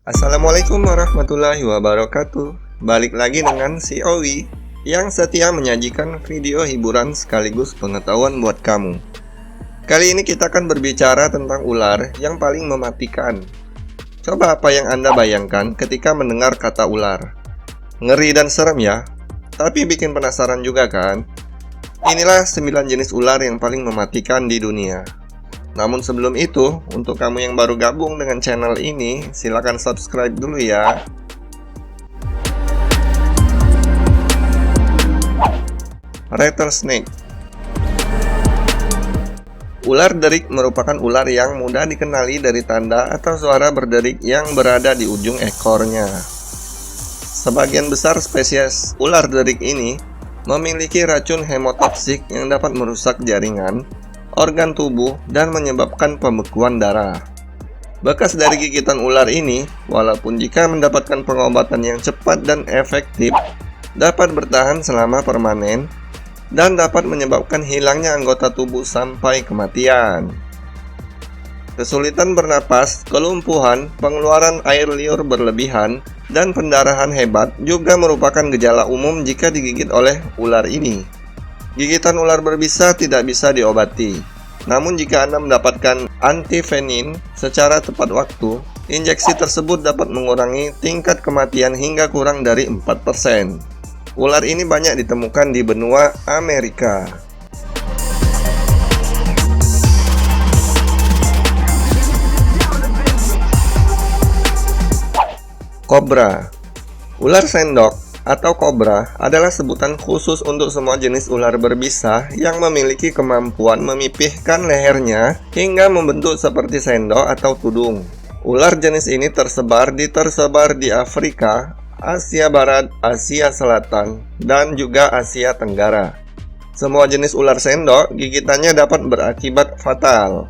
Assalamualaikum warahmatullahi wabarakatuh. Balik lagi dengan si Owi yang setia menyajikan video hiburan sekaligus pengetahuan buat kamu. Kali ini kita akan berbicara tentang ular yang paling mematikan. Coba apa yang Anda bayangkan ketika mendengar kata ular? Ngeri dan serem ya, tapi bikin penasaran juga kan? Inilah 9 jenis ular yang paling mematikan di dunia. Namun sebelum itu, untuk kamu yang baru gabung dengan channel ini, silakan subscribe dulu ya. Rattlesnake. Ular derik merupakan ular yang mudah dikenali dari tanda atau suara berderik yang berada di ujung ekornya. Sebagian besar spesies ular derik ini memiliki racun hemotoksik yang dapat merusak jaringan, organ tubuh, dan menyebabkan pembekuan darah. Bekas dari gigitan ular ini, walaupun jika mendapatkan pengobatan yang cepat dan efektif, dapat bertahan selama permanen dan dapat menyebabkan hilangnya anggota tubuh sampai kematian. Kesulitan bernapas, kelumpuhan, pengeluaran air liur berlebihan, dan pendarahan hebat juga merupakan gejala umum jika digigit oleh ular ini. Gigitan ular berbisa tidak bisa diobati. Namun jika Anda mendapatkan antivenin secara tepat waktu, injeksi tersebut dapat mengurangi tingkat kematian hingga kurang dari 4%. Ular ini banyak ditemukan di benua Amerika. Kobra. Ular sendok atau kobra adalah sebutan khusus untuk semua jenis ular berbisa yang memiliki kemampuan memipihkan lehernya hingga membentuk seperti sendok atau tudung. Ular jenis ini tersebar di Afrika, Asia Barat, Asia Selatan, dan juga Asia Tenggara. Semua jenis ular sendok gigitannya dapat berakibat fatal.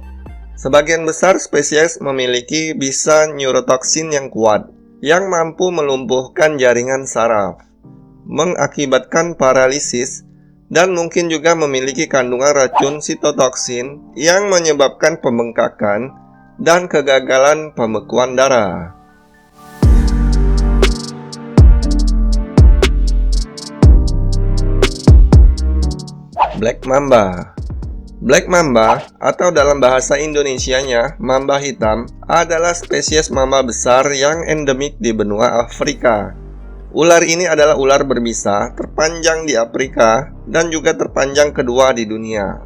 Sebagian besar spesies memiliki bisa neurotoksin yang kuat yang mampu melumpuhkan jaringan saraf, mengakibatkan paralisis, dan mungkin juga memiliki kandungan racun sitotoksin yang menyebabkan pembengkakan dan kegagalan pembekuan darah. Black Mamba. Black Mamba, atau dalam bahasa Indonesianya mamba hitam, adalah spesies mamba besar yang endemik di benua Afrika. Ular ini adalah ular berbisa terpanjang di Afrika dan juga terpanjang kedua di dunia.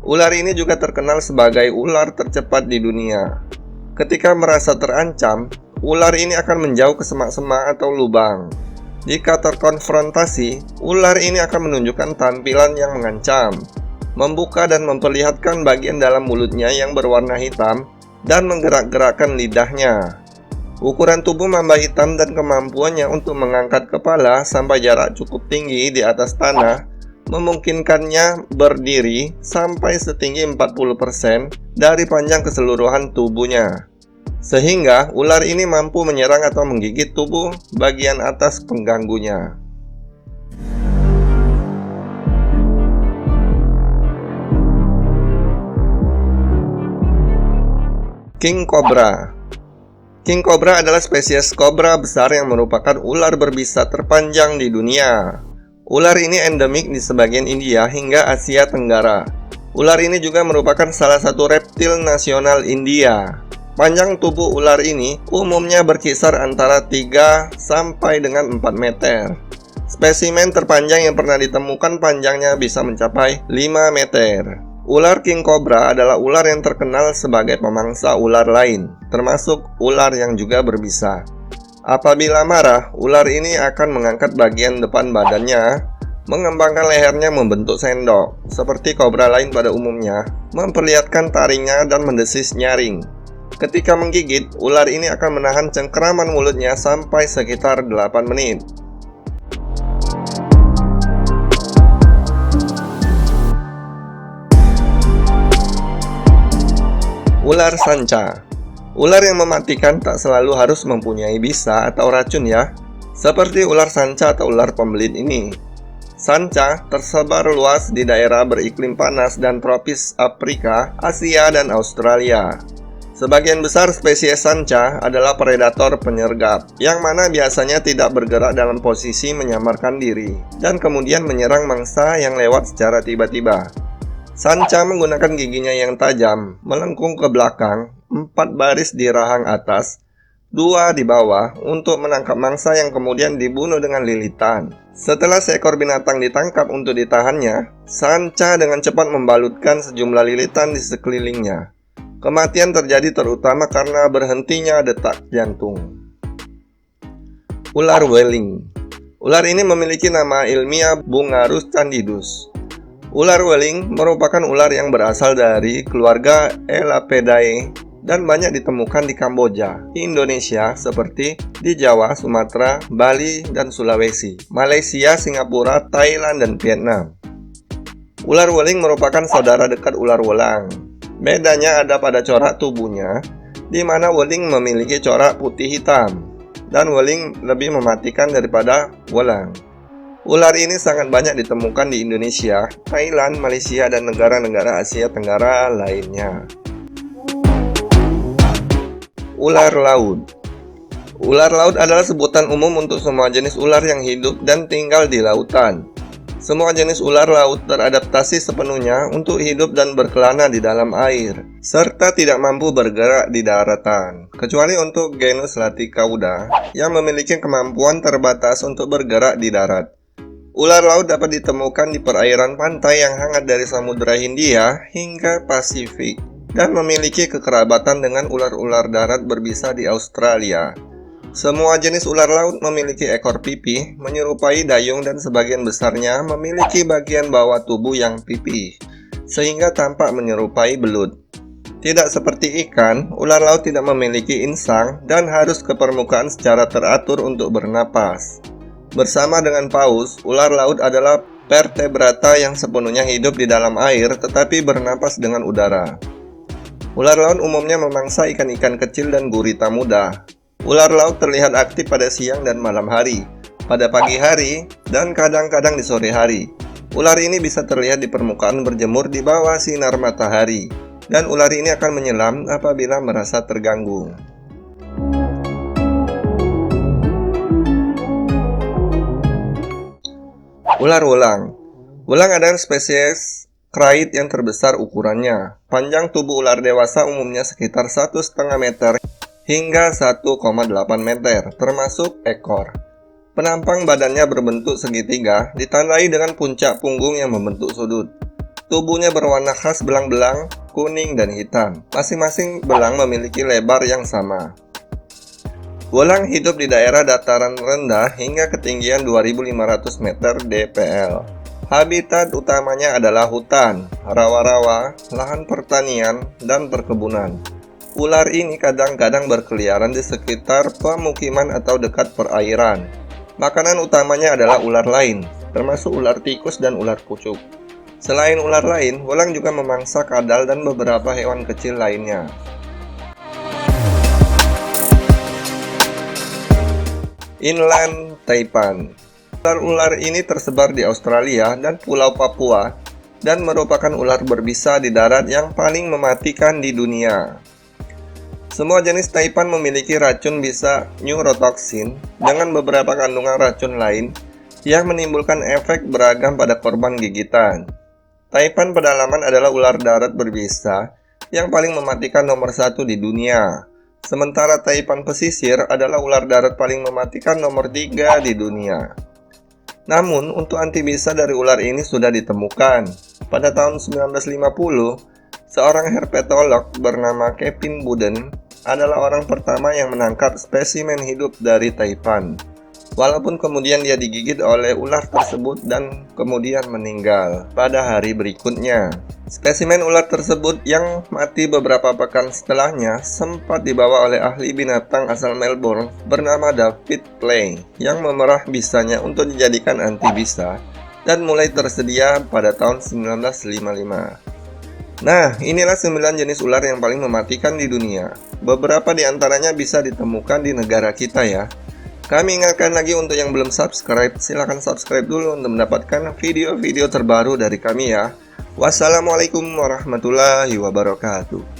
Ular ini juga terkenal sebagai ular tercepat di dunia. Ketika merasa terancam, ular ini akan menjauh ke semak-semak atau lubang. Jika terkonfrontasi, ular ini akan menunjukkan tampilan yang mengancam, membuka dan memperlihatkan bagian dalam mulutnya yang berwarna hitam dan menggerak-gerakkan lidahnya. Ukuran tubuh mamba hitam dan kemampuannya untuk mengangkat kepala sampai jarak cukup tinggi di atas tanah memungkinkannya berdiri sampai setinggi 40% dari panjang keseluruhan tubuhnya. Sehingga ular ini mampu menyerang atau menggigit tubuh bagian atas pengganggunya. King Cobra. King Cobra adalah spesies kobra besar yang merupakan ular berbisa terpanjang di dunia. Ular ini endemik di sebagian India hingga Asia Tenggara. Ular ini juga merupakan salah satu reptil nasional India. Panjang tubuh ular ini umumnya berkisar antara 3 sampai dengan 4 meter. Spesimen terpanjang yang pernah ditemukan panjangnya bisa mencapai 5 meter. Ular King Cobra adalah ular yang terkenal sebagai pemangsa ular lain, termasuk ular yang juga berbisa. Apabila marah, ular ini akan mengangkat bagian depan badannya, mengembangkan lehernya membentuk sendok, seperti kobra lain pada umumnya, memperlihatkan taringnya dan mendesis nyaring. Ketika menggigit, ular ini akan menahan cengkeraman mulutnya sampai sekitar 8 menit. Ular sanca. Ular yang mematikan tak selalu harus mempunyai bisa atau racun ya, seperti ular sanca atau ular pembelit ini. Sanca tersebar luas di daerah beriklim panas dan tropis Afrika, Asia, dan Australia. Sebagian besar spesies sanca adalah predator penyergap, yang mana biasanya tidak bergerak dalam posisi menyamarkan diri, dan kemudian menyerang mangsa yang lewat secara tiba-tiba. Sanca menggunakan giginya yang tajam, melengkung ke belakang, 4 baris di rahang atas, 2 di bawah, untuk menangkap mangsa yang kemudian dibunuh dengan lilitan. Setelah seekor binatang ditangkap untuk ditahannya, sanca dengan cepat membalutkan sejumlah lilitan di sekelilingnya. Kematian terjadi terutama karena berhentinya detak jantung. Ular Welling. Ular ini memiliki nama ilmiah Bungarus candidus. Ular Welling merupakan ular yang berasal dari keluarga Elapidae dan banyak ditemukan di Kamboja, di Indonesia seperti di Jawa, Sumatera, Bali, dan Sulawesi, Malaysia, Singapura, Thailand, dan Vietnam. Ular Welling merupakan saudara dekat ular welang. Bedanya ada pada corak tubuhnya, di mana Welling memiliki corak putih hitam, dan Welling lebih mematikan daripada welang. Ular ini sangat banyak ditemukan di Indonesia, Thailand, Malaysia, dan negara-negara Asia Tenggara lainnya. Ular laut. Ular laut adalah sebutan umum untuk semua jenis ular yang hidup dan tinggal di lautan. Semua jenis ular laut beradaptasi sepenuhnya untuk hidup dan berkelana di dalam air, serta tidak mampu bergerak di daratan, kecuali untuk genus Laticauda yang memiliki kemampuan terbatas untuk bergerak di darat. Ular laut dapat ditemukan di perairan pantai yang hangat dari Samudra Hindia hingga Pasifik, dan memiliki kekerabatan dengan ular-ular darat berbisa di Australia. Semua jenis ular laut memiliki ekor pipih menyerupai dayung dan sebagian besarnya memiliki bagian bawah tubuh yang pipih, sehingga tampak menyerupai belut. Tidak seperti ikan, ular laut tidak memiliki insang dan harus ke permukaan secara teratur untuk bernapas. Bersama dengan paus, ular laut adalah vertebrata yang sepenuhnya hidup di dalam air tetapi bernapas dengan udara. Ular laut umumnya memangsa ikan-ikan kecil dan gurita muda. Ular laut terlihat aktif pada siang dan malam hari, pada pagi hari, dan kadang-kadang di sore hari. Ular ini bisa terlihat di permukaan berjemur di bawah sinar matahari, dan ular ini akan menyelam apabila merasa terganggu. Ular welang. Welang adalah spesies krait yang terbesar ukurannya. Panjang tubuh ular dewasa umumnya sekitar 1,5 meter hingga 1,8 meter, termasuk ekor. Penampang badannya berbentuk segitiga, ditandai dengan puncak punggung yang membentuk sudut. Tubuhnya berwarna khas belang-belang, kuning, dan hitam. Masing-masing belang memiliki lebar yang sama. Welang hidup di daerah dataran rendah hingga ketinggian 2.500 meter dpl. Habitat utamanya adalah hutan, rawa-rawa, lahan pertanian, dan perkebunan. Ular ini kadang-kadang berkeliaran di sekitar pemukiman atau dekat perairan. Makanan utamanya adalah ular lain, termasuk ular tikus dan ular kucuk. Selain ular lain, welang juga memangsa kadal dan beberapa hewan kecil lainnya. Inland taipan. Ular-ular ini tersebar di Australia dan Pulau Papua dan merupakan ular berbisa di darat yang paling mematikan di dunia. Semua jenis taipan memiliki racun bisa neurotoxin dengan beberapa kandungan racun lain yang menimbulkan efek beragam pada korban gigitan. Taipan pedalaman adalah ular darat berbisa yang paling mematikan nomor 1 di dunia. Sementara taipan pesisir adalah ular darat paling mematikan nomor 3 di dunia. Namun, untuk antibisa dari ular ini sudah ditemukan. Pada tahun 1950, seorang herpetolog bernama Kevin Buden adalah orang pertama yang menangkap spesimen hidup dari taipan. Walaupun kemudian dia digigit oleh ular tersebut dan kemudian meninggal pada hari berikutnya. Spesimen ular tersebut yang mati beberapa pekan setelahnya sempat dibawa oleh ahli binatang asal Melbourne bernama David Clay yang memerah bisanya untuk dijadikan antibisa dan mulai tersedia pada tahun 1955. Nah, inilah 9 jenis ular yang paling mematikan di dunia. Beberapa di antaranya bisa ditemukan di negara kita ya. Kami ingatkan lagi untuk yang belum subscribe, silahkan subscribe dulu untuk mendapatkan video-video terbaru dari kami ya. Wassalamualaikum warahmatullahi wabarakatuh.